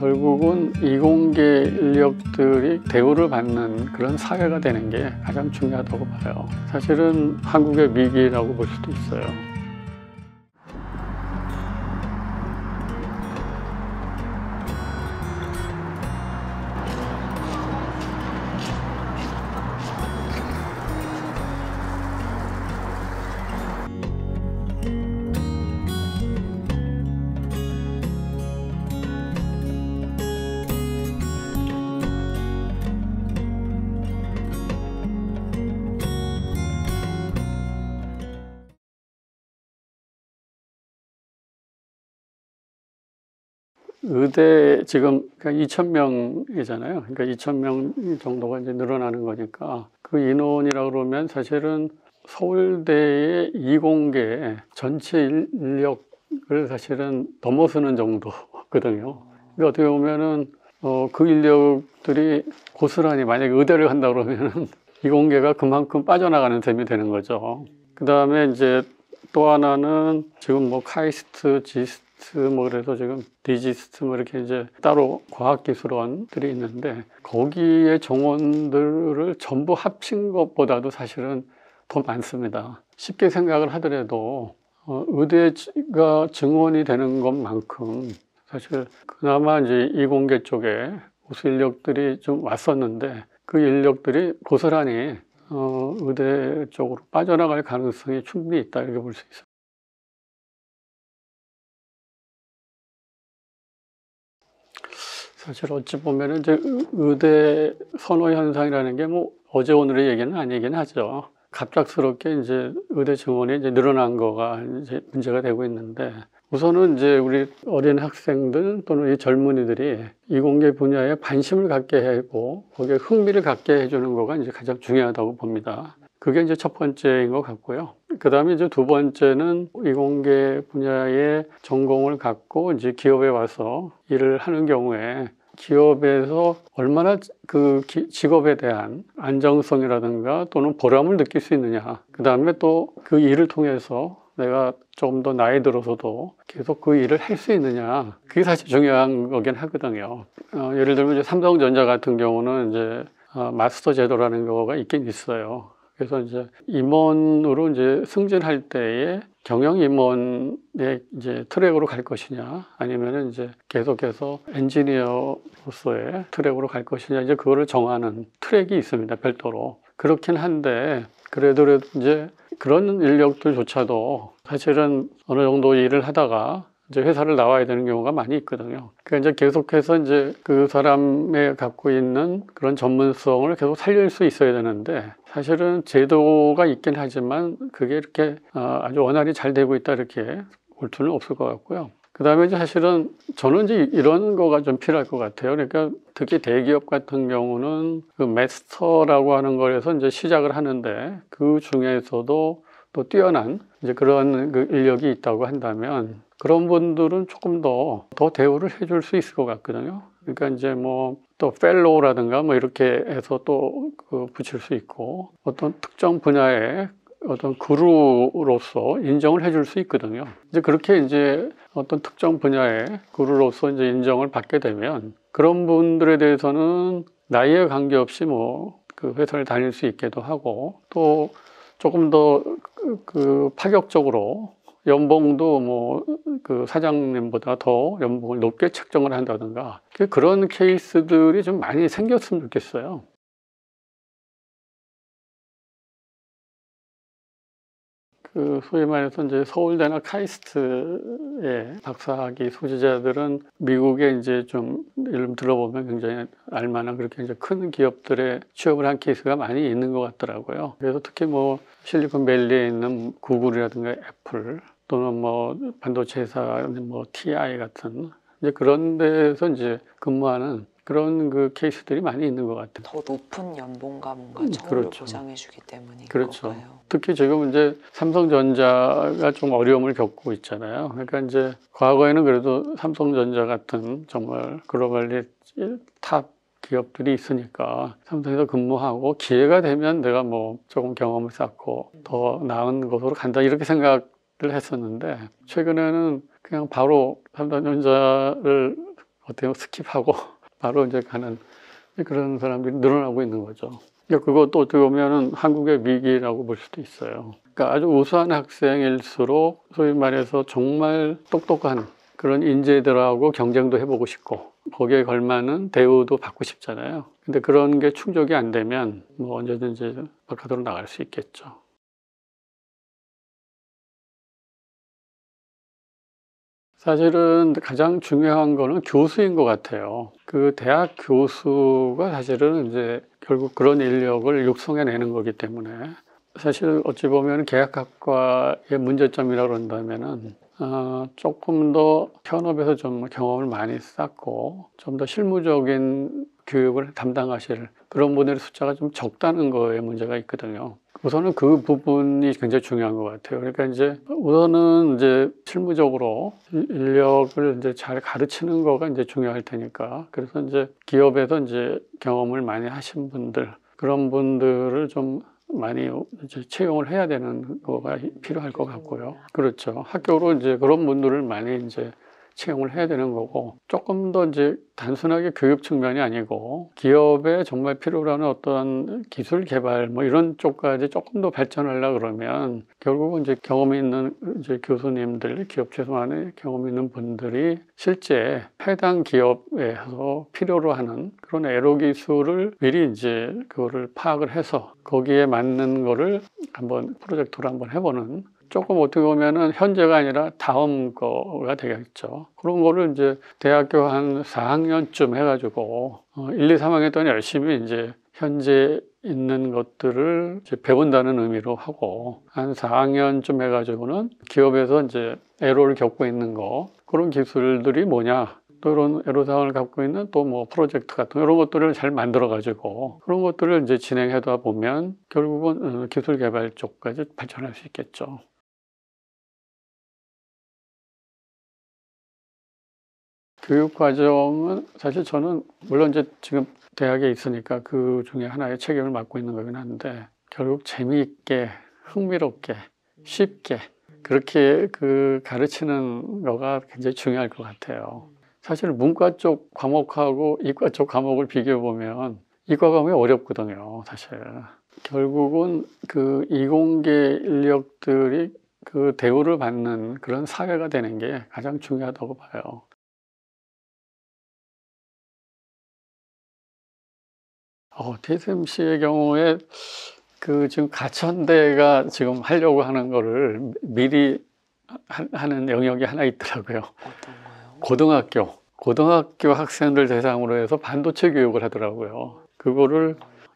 결국은 이공계 인력들이 대우를 받는 그런 사회가 되는 게 가장 중요하다고 봐요. 사실은 한국의 위기라고 볼 수도 있어요. 의대 지금 2,000명이잖아요. 그러니까 2,000명 정도가 이제 늘어나는 거니까 그 인원이라 그러면 사실은 서울대의 이공계 전체 인력을 사실은 넘어서는 정도거든요. 그러니까 어떻게 보면은 그 인력들이 고스란히 만약에 의대를 간다 그러면은 이공계가 그만큼 빠져나가는 셈이 되는 거죠. 그 다음에 이제 또 하나는 지금 뭐 카이스트, 지스트 뭐 그래서 지금 디지스트 뭐 이렇게 이제 따로 과학기술원들이 있는데 거기에 정원들을 전부 합친 것보다도 사실은 더 많습니다. 쉽게 생각을 하더라도 의대가 증원이 되는 것만큼 사실 그나마 이제 이공계 쪽에 우수 인력들이 좀 왔었는데 그 인력들이 고스란히 의대 쪽으로 빠져나갈 가능성이 충분히 있다 이렇게 볼 수 있어요. 사실 어찌 보면은 이제 의대 선호 현상이라는 게 뭐 어제 오늘의 얘기는 아니긴 하죠. 갑작스럽게 이제 의대 증원이 이제 늘어난 거가 이제 문제가 되고 있는데 우선은 이제 우리 어린 학생들 또는 이 젊은이들이 이공계 분야에 관심을 갖게 하고 거기에 흥미를 갖게 해주는 거가 이제 가장 중요하다고 봅니다. 그게 이제 첫 번째인 것 같고요. 그 다음에 이제 두 번째는 이공계 분야의 전공을 갖고 이제 기업에 와서 일을 하는 경우에 기업에서 얼마나 그 직업에 대한 안정성이라든가 또는 보람을 느낄 수 있느냐. 그 다음에 또 그 일을 통해서 내가 조금 더 나이 들어서도 계속 그 일을 할 수 있느냐. 그게 사실 중요한 거긴 하거든요. 예를 들면 이제 삼성전자 같은 경우는 이제 마스터 제도라는 거가 있긴 있어요. 그래서 이제 임원으로 이제 승진할 때에 경영 임원의 이제 트랙으로 갈 것이냐, 아니면은 이제 계속해서 엔지니어로서의 트랙으로 갈 것이냐, 이제 그거를 정하는 트랙이 있습니다, 별도로. 그렇긴 한데, 그래도 이제 그런 인력들조차도 사실은 어느 정도 일을 하다가 이제 회사를 나와야 되는 경우가 많이 있거든요. 그러니까 이제 계속해서 이제 그 사람의 갖고 있는 그런 전문성을 계속 살릴 수 있어야 되는데 사실은 제도가 있긴 하지만 그게 이렇게 아주 원활히 잘 되고 있다 이렇게 볼 수는 없을 것 같고요. 그 다음에 이제 사실은 저는 이제 이런 거가 좀 필요할 것 같아요. 그러니까 특히 대기업 같은 경우는 그 마스터라고 하는 거에서 이제 시작을 하는데 그 중에서도 또 뛰어난 이제 그런 그 인력이 있다고 한다면 그런 분들은 조금 더 대우를 해줄 수 있을 것 같거든요. 그러니까 이제 뭐 또 펠로우라든가 뭐 이렇게 해서 또 그 붙일 수 있고 어떤 특정 분야의 어떤 그루로서 인정을 해줄 수 있거든요. 이제 그렇게 이제 어떤 특정 분야의 그루로서 이제 인정을 받게 되면 그런 분들에 대해서는 나이에 관계없이 뭐 그 회사를 다닐 수 있게도 하고 또 조금 더 그 파격적으로 연봉도 뭐 그 사장님보다 더 연봉을 높게 책정을 한다든가 그런 케이스들이 좀 많이 생겼으면 좋겠어요. 그 소위 말해서 이제 서울대나 카이스트의 박사학위 소지자들은 미국에 이제 좀 이름 들어보면 굉장히 알만한 그렇게 이제 큰 기업들에 취업을 한 케이스가 많이 있는 것 같더라고요. 그래서 특히 뭐 실리콘밸리에 있는 구글이라든가 애플 또는 뭐 반도체 회사 뭐 TI 같은 이제 그런 데서 이제 근무하는 그런 그 케이스들이 많이 있는 것 같아요. 더 높은 연봉과 뭔가 처우를 그렇죠. 보장해주기 때문인 그렇죠. 걸까요? 특히 지금 이제 삼성전자가 좀 어려움을 겪고 있잖아요. 그러니까 이제 과거에는 그래도 삼성전자 같은 정말 글로벌리 탑 기업들이 있으니까 삼성에서 근무하고 기회가 되면 내가 뭐 조금 경험을 쌓고 더 나은 곳으로 간다 이렇게 생각을 했었는데 최근에는 그냥 바로 삼성전자를 어떻게 보면 스킵하고 바로 이제 가는 그런 사람들이 늘어나고 있는 거죠. 그러니까 그것도 어떻게 보면은 한국의 위기라고 볼 수도 있어요. 그러니까 아주 우수한 학생일수록 소위 말해서 정말 똑똑한 그런 인재들하고 경쟁도 해보고 싶고 거기에 걸맞는 대우도 받고 싶잖아요. 근데 그런 게 충족이 안 되면 뭐 언제든지 바깥으로 나갈 수 있겠죠. 사실은 가장 중요한 거는 교수인 것 같아요. 그 대학 교수가 사실은 이제 결국 그런 인력을 육성해내는 거기 때문에 사실 어찌 보면 계약학과의 문제점이라고 그런다면은 조금 더 현업에서 좀 경험을 많이 쌓고 좀 더 실무적인 교육을 담당하실 그런 분들의 숫자가 좀 적다는 거에 문제가 있거든요. 우선은 그 부분이 굉장히 중요한 것 같아요. 그러니까 이제 우선은 이제 실무적으로 인력을 이제 잘 가르치는 거가 이제 중요할 테니까. 그래서 이제 기업에서 이제 경험을 많이 하신 분들, 그런 분들을 좀 많이 이제 채용을 해야 되는 거가 필요할 것 같고요. 그렇죠. 학교로 이제 그런 분들을 많이 이제 채용을 해야 되는 거고, 조금 더 이제 단순하게 교육 측면이 아니고 기업에 정말 필요로 하는 어떤 기술 개발 뭐 이런 쪽까지 조금 더 발전하려고 그러면 결국은 이제 경험이 있는 이제 교수님들, 기업 최소한의 경험 있는 분들이 실제 해당 기업에서 필요로 하는 그런 에로 기술을 미리 이제 그거를 파악을 해서 거기에 맞는 거를 한번 프로젝트로 한번 해보는, 조금 어떻게 보면은 현재가 아니라 다음 거가 되겠죠. 그런 거를 이제 대학교 한 4학년쯤 해가지고 1, 2, 3학년 동안 열심히 이제 현재 있는 것들을 이제 배운다는 의미로 하고, 한 4학년쯤 해가지고는 기업에서 이제 애로를 겪고 있는 거, 그런 기술들이 뭐냐, 또 이런 애로사항을 갖고 있는 또 뭐 프로젝트 같은 이런 것들을 잘 만들어 가지고 그런 것들을 이제 진행하다 보면 결국은 기술 개발 쪽까지 발전할 수 있겠죠. 교육 과정은 사실 저는 물론 이제 지금 대학에 있으니까 그 중에 하나의 책임을 맡고 있는 거긴 한데, 결국 재미있게 흥미롭게 쉽게 그렇게 그 가르치는 거가 굉장히 중요할 것 같아요. 사실 문과 쪽 과목하고 이과 쪽 과목을 비교해 보면 이과 과목이 어렵거든요, 사실. 결국은 그 이공계 인력들이 그 대우를 받는 그런 사회가 되는 게 가장 중요하다고 봐요. TSMC의 경우에 그 지금 가천대가 지금 하려고 하는 거를 미리 하는 영역이 하나 있더라고요. 어떤 거요? 고등학교 학생들 대상으로 해서 반도체 교육을 하더라고요. 그거를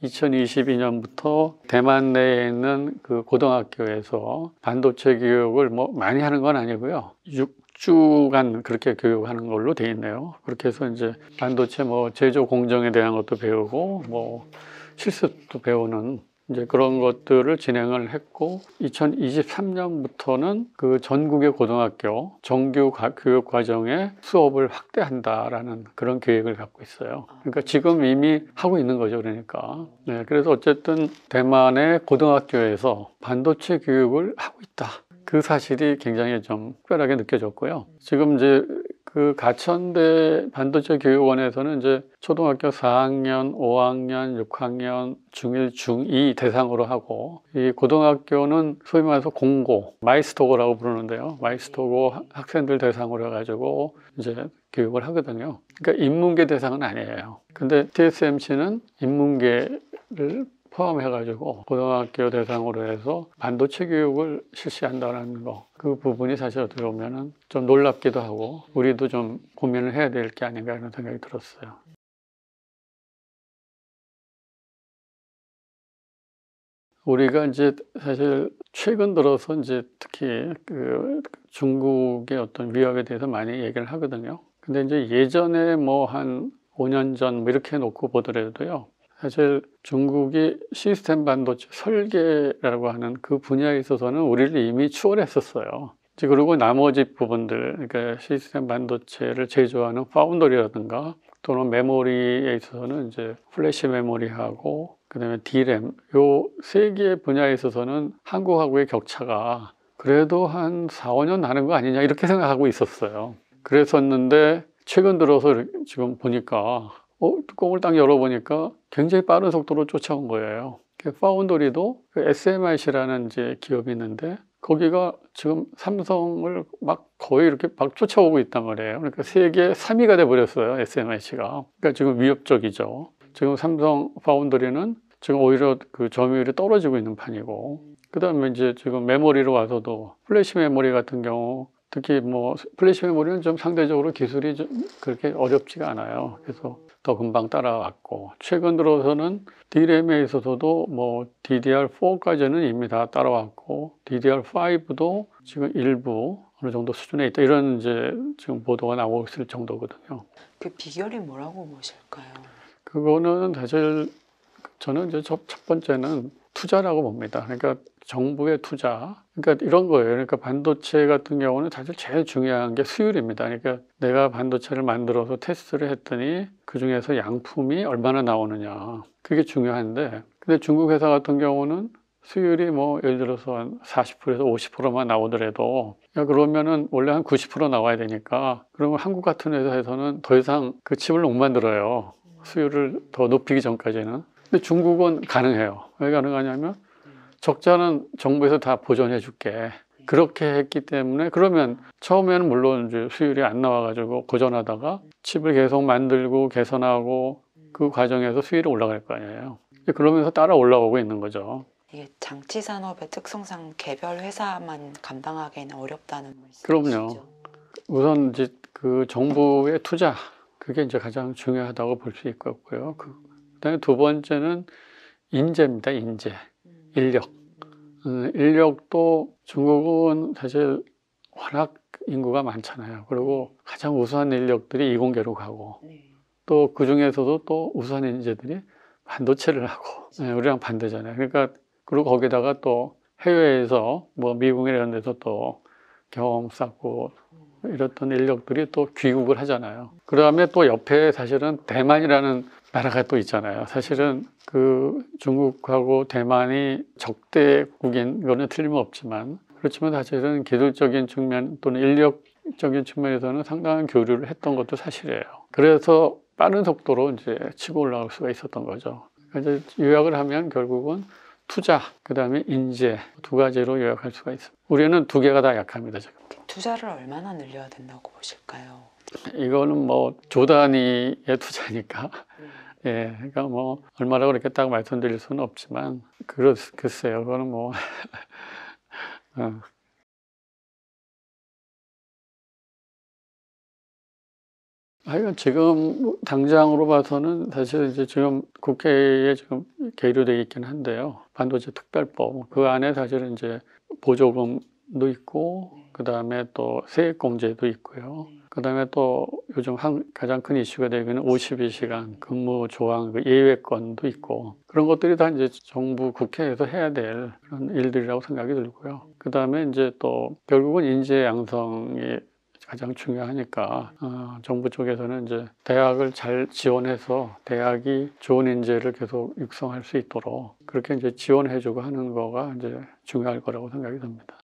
2022년부터 대만 내에 있는 그 고등학교에서 반도체 교육을 뭐 많이 하는 건 아니고요. 6주간 그렇게 교육하는 걸로 돼 있네요. 그렇게 해서 이제 반도체 뭐 제조 공정에 대한 것도 배우고 뭐 실습도 배우는 이제 그런 것들을 진행을 했고, 2023년부터는 그 전국의 고등학교 정규 교육 과정의 수업을 확대한다라는 그런 계획을 갖고 있어요. 그러니까 지금 이미 하고 있는 거죠, 그러니까. 네, 그래서 어쨌든 대만의 고등학교에서 반도체 교육을 하고 있다. 그 사실이 굉장히 좀 특별하게 느껴졌고요. 지금 이제 그 가천대 반도체 교육원에서는 이제 초등학교 4학년, 5학년, 6학년, 중1, 중2 대상으로 하고, 이 고등학교는 소위 말해서 공고, 마이스토고라고 부르는데요. 마이스토고 학생들 대상으로 해가지고 이제 교육을 하거든요. 그러니까 인문계 대상은 아니에요. 근데 TSMC는 인문계를 포함해가지고 고등학교 대상으로 해서 반도체 교육을 실시한다는 거, 그 부분이 사실 어떻게 보면은 좀 놀랍기도 하고 우리도 좀 고민을 해야 될 게 아닌가 이런 생각이 들었어요. 우리가 이제 사실 최근 들어서 이제 특히 그 중국의 어떤 위협에 대해서 많이 얘기를 하거든요. 근데 이제 예전에 뭐 한 5년 전 뭐 이렇게 놓고 보더라도요. 사실 중국이 시스템 반도체 설계라고 하는 그 분야에 있어서는 우리를 이미 추월했었어요. 그리고 나머지 부분들, 그러니까 시스템 반도체를 제조하는 파운더리라든가 또는 메모리에 있어서는 이제 플래시 메모리하고 그다음에 D램, 요 세 개의 분야에 있어서는 한국하고의 격차가 그래도 한 4, 5년 나는 거 아니냐 이렇게 생각하고 있었어요. 그랬었는데 최근 들어서 지금 보니까 뚜껑을 딱 열어보니까 굉장히 빠른 속도로 쫓아온 거예요. 파운드리도 SMIC라는 이제 기업이 있는데 거기가 지금 삼성을 막 거의 이렇게 막 쫓아오고 있단 말이에요. 그러니까 세계 3위가 돼버렸어요, SMIC가. 그러니까 지금 위협적이죠. 지금 삼성 파운드리는 지금 오히려 그 점유율이 떨어지고 있는 판이고, 그 다음에 이제 지금 메모리로 와서도 플래시 메모리 같은 경우, 특히 뭐 플래시 메모리는 좀 상대적으로 기술이 좀 그렇게 어렵지가 않아요. 그래서 더 금방 따라왔고, 최근 들어서는 D램에 있어서도 뭐 DDR4까지는 이미 다 따라왔고, DDR5도 지금 일부 어느 정도 수준에 있다, 이런 이제 지금 보도가 나오고 있을 정도거든요. 그 비결이 뭐라고 보실까요? 그거는 사실 저는 이제 첫 번째는 투자라고 봅니다. 그러니까 정부의 투자, 그러니까 이런 거예요. 그러니까 반도체 같은 경우는 사실 제일 중요한 게 수율입니다. 그러니까 내가 반도체를 만들어서 테스트를 했더니 그 중에서 양품이 얼마나 나오느냐, 그게 중요한데, 근데 중국 회사 같은 경우는 수율이 뭐 예를 들어서 한 40%에서 50%만 나오더라도, 야, 그러면은 원래 한 90% 나와야 되니까, 그러면 한국 같은 회사에서는 더 이상 그 칩을 못 만들어요. 수율을 더 높이기 전까지는. 근데 중국은 가능해요. 왜 가능하냐면 적자는 정부에서 다 보전해 줄게, 그렇게 했기 때문에. 그러면 처음에는 물론 이제 수율이 안 나와가지고 고전하다가 칩을 계속 만들고 개선하고 그 과정에서 수율이 올라갈 거 아니에요. 그러면서 따라 올라오고 있는 거죠. 이게 장치 산업의 특성상 개별 회사만 감당하기에는 어렵다는 말씀이시죠? 그럼요. 우선 이제 그 정부의 투자, 그게 이제 가장 중요하다고 볼 수 있고요. 그다음에 두 번째는 인재입니다. 인재, 인력. 인력도 중국은 사실 워낙 인구가 많잖아요. 그리고 가장 우수한 인력들이 이공계로 가고, 또 그 중에서도 또 우수한 인재들이 반도체를 하고, 우리랑 반대잖아요. 그러니까 그리고 거기다가 또 해외에서 뭐 미국이나 이런 데서 또 경험 쌓고 이랬던 인력들이 또 귀국을 하잖아요. 그 다음에 또 옆에 사실은 대만이라는 나라가 또 있잖아요. 사실은 그 중국하고 대만이 적대국인 거는 틀림없지만, 그렇지만 사실은 기술적인 측면 또는 인력적인 측면에서는 상당한 교류를 했던 것도 사실이에요. 그래서 빠른 속도로 이제 치고 올라갈 수가 있었던 거죠. 그러니까 이제 요약을 하면 결국은 투자, 그 다음에 인재, 두 가지로 요약할 수가 있습니다. 우리는 두 개가 다 약합니다, 지금. 투자를 얼마나 늘려야 된다고 보실까요? 이거는 뭐 조 단위의 투자니까, 예, 그러니까 뭐 얼마라고 그렇게 딱 말씀드릴 수는 없지만, 글쎄요, 그거는 뭐 하여간 지금 당장으로 봐서는 사실 이제 지금 국회에 지금 계류되어 있긴 한데요. 반도체 특별법, 그 안에 사실은 이제 보조금도 있고, 그 다음에 또 세액공제도 있고요. 그 다음에 또 요즘 가장 큰 이슈가 되고 있는 52시간 근무 조항, 그 예외권도 있고, 그런 것들이 다 이제 정부 국회에서 해야 될 그런 일들이라고 생각이 들고요. 그 다음에 이제 또 결국은 인재 양성이 가장 중요하니까, 정부 쪽에서는 이제 대학을 잘 지원해서 대학이 좋은 인재를 계속 육성할 수 있도록 그렇게 이제 지원해주고 하는 거가 이제 중요할 거라고 생각이 듭니다.